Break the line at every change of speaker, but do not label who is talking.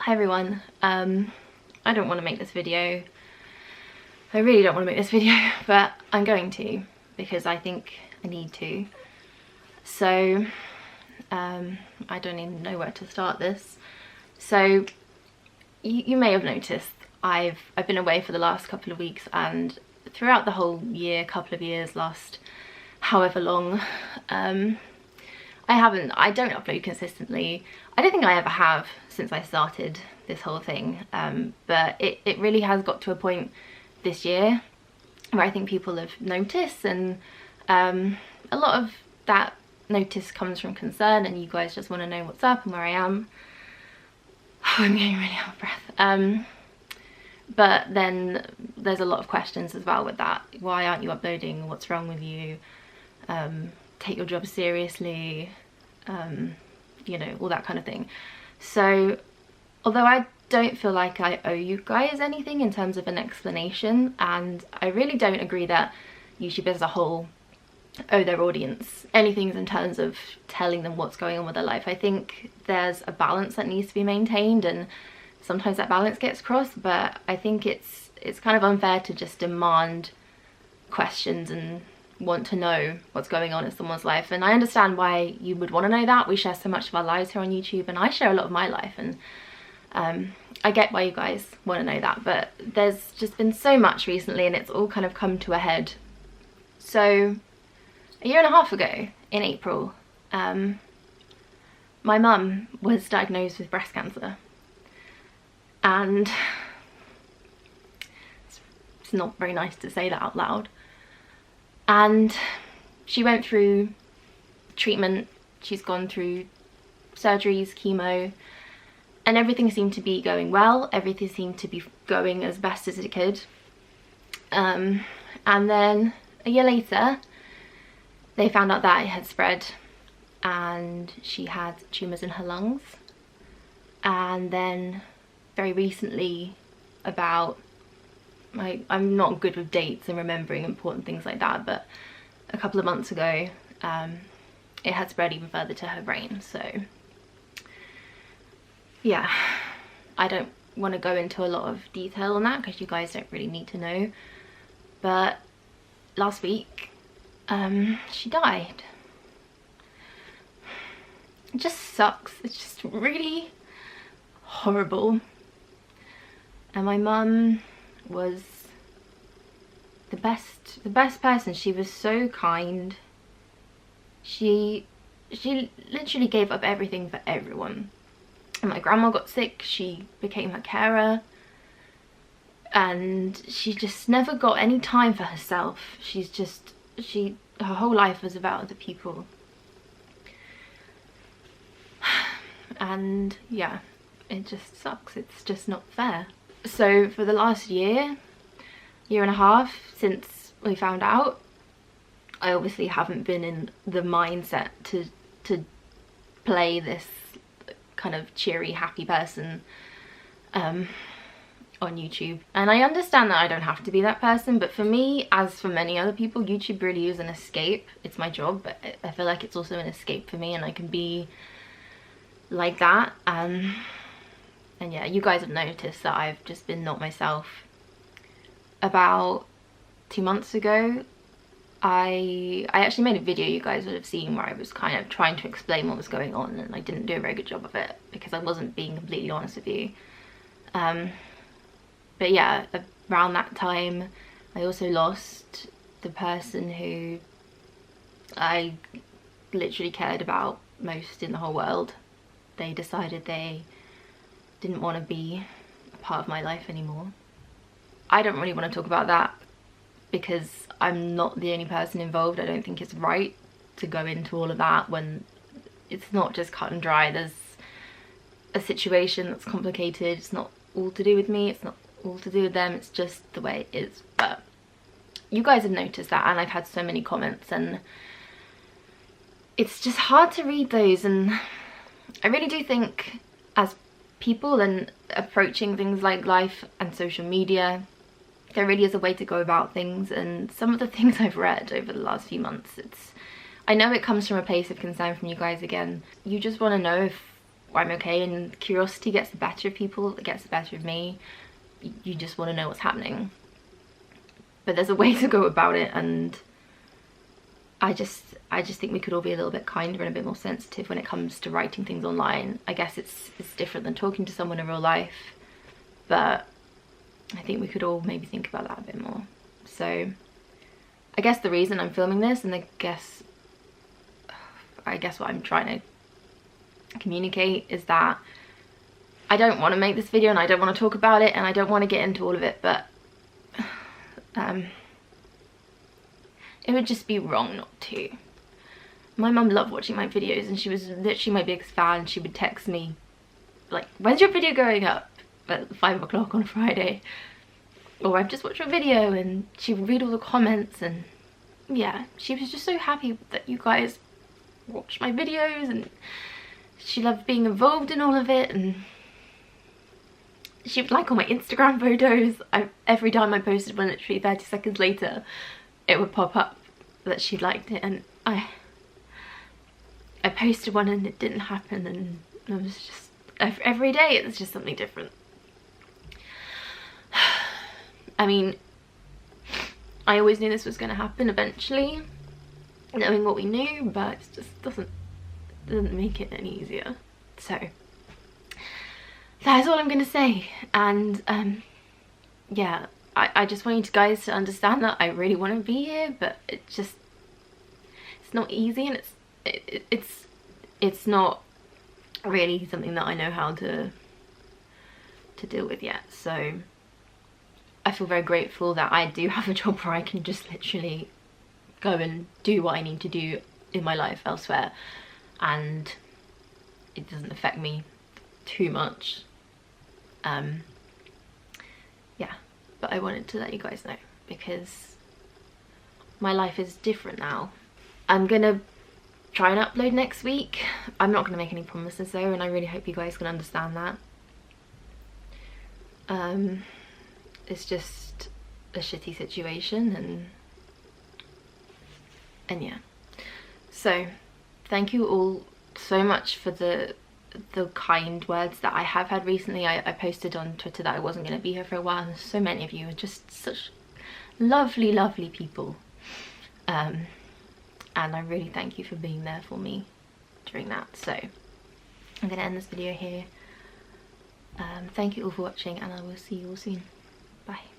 Hi everyone. I don't want to make this video. I really don't want to make this video, but I'm going to because I think I need to. So I don't even know where to start this. So you may have noticed I've been away for the last couple of weeks, and throughout the whole year, couple of years, last however long, I don't upload consistently. I don't think I ever have since I started this whole thing, but it really has got to a point this year where I think people have noticed, and a lot of that notice comes from concern, and you guys just want to know what's up and where I am. I'm getting really out of breath. But then there's a lot of questions as well with that. Why aren't you uploading? What's wrong with you? Take your job seriously, you know, all that kind of thing. So although I don't feel like I owe you guys anything in terms of an explanation, and I really don't agree that YouTube as a whole owe their audience anything in terms of telling them what's going on with their life. I think there's a balance that needs to be maintained, and sometimes that balance gets crossed, but I think it's kind of unfair to just demand questions and want to know what's going on in someone's life. And I understand why you would want to know that. We share so much of our lives here on YouTube, and I share a lot of my life, and I get why you guys want to know that, but there's just been so much recently and it's all kind of come to a head. So a year and a half ago in April, my mum was diagnosed with breast cancer, and it's not very nice to say that out loud. And she went through treatment, she's gone through surgeries, chemo, and everything seemed to be going well. Everything seemed to be going as best as it could. And then a year later, they found out that it had spread, and she had tumours in her lungs. And then very recently, about, I'm not good with dates and remembering important things like that, but a couple of months ago, it had spread even further to her brain. So yeah, I don't want to go into a lot of detail on that because you guys don't really need to know, but last week she died. It just sucks. It's just really horrible. And my mum was the best person. She was so kind. She literally gave up everything for everyone. And my grandma got sick, she became her carer, and she just never got any time for herself. Her whole life was about other people. And yeah, it just sucks. It's just not fair. So for the last year and a half since we found out, I obviously haven't been in the mindset to play this kind of cheery, happy person on YouTube. And I understand that I don't have to be that person, but for me, as for many other people, YouTube really is an escape. It's my job, but I feel like it's also an escape for me, and I can be like that. And yeah, you guys have noticed that I've just been not myself. About 2 months ago, I actually made a video you guys would have seen where I was kind of trying to explain what was going on, and I didn't do a very good job of it because I wasn't being completely honest with you. But yeah, around that time I also lost the person who I literally cared about most in the whole world. They decided they didn't want to be a part of my life anymore. I don't really want to talk about that because I'm not the only person involved. I don't think it's right to go into all of that when it's not just cut and dry. There's a situation that's complicated. It's not all to do with me, it's not all to do with them, it's just the way it is. But you guys have noticed that, and I've had so many comments, and it's just hard to read those. And I really do think as people and approaching things like life and social media, there really is a way to go about things. And some of the things I've read over the last few months, I know it comes from a place of concern from you guys again. You just want to know if I'm okay, and curiosity gets the better of people, it gets the better of me. You just want to know what's happening. But there's a way to go about it, and I just think we could all be a little bit kinder and a bit more sensitive when it comes to writing things online. I guess it's different than talking to someone in real life, but I think we could all maybe think about that a bit more. So I guess the reason I'm filming this, and I guess what I'm trying to communicate, is that I don't want to make this video and I don't want to talk about it and I don't want to get into all of it, but it would just be wrong not to. My mum loved watching my videos, and she was literally my biggest fan. She would text me like, when's your video going up, at 5 o'clock on a Friday, or I've just watched your video, and she would read all the comments, and yeah, she was just so happy that you guys watched my videos, and she loved being involved in all of it, and she would like all my Instagram photos. Every time I posted one, literally 30 seconds later it would pop up that she liked it, and I posted one and it didn't happen, and it was just every day it was just something different. I mean, I always knew this was going to happen eventually, knowing what we knew, but it just doesn't make it any easier. So that is all I'm going to say, and yeah, I just want you guys to understand that I really want to be here, but it's not easy, and it's not really something that I know how to deal with yet. So I feel very grateful that I do have a job where I can just literally go and do what I need to do in my life elsewhere, and it doesn't affect me too much. Yeah, but I wanted to let you guys know because my life is different now. I'm gonna try and upload next week. I'm not gonna make any promises though, and I really hope you guys can understand that. It's just a shitty situation, and yeah. So thank you all so much for the kind words that I have had recently. I posted on Twitter that I wasn't going to be here for a while, and so many of you are just such lovely people, and I really thank you for being there for me during that. So I'm going to end this video here. Thank you all for watching, and I will see you all soon. Bye.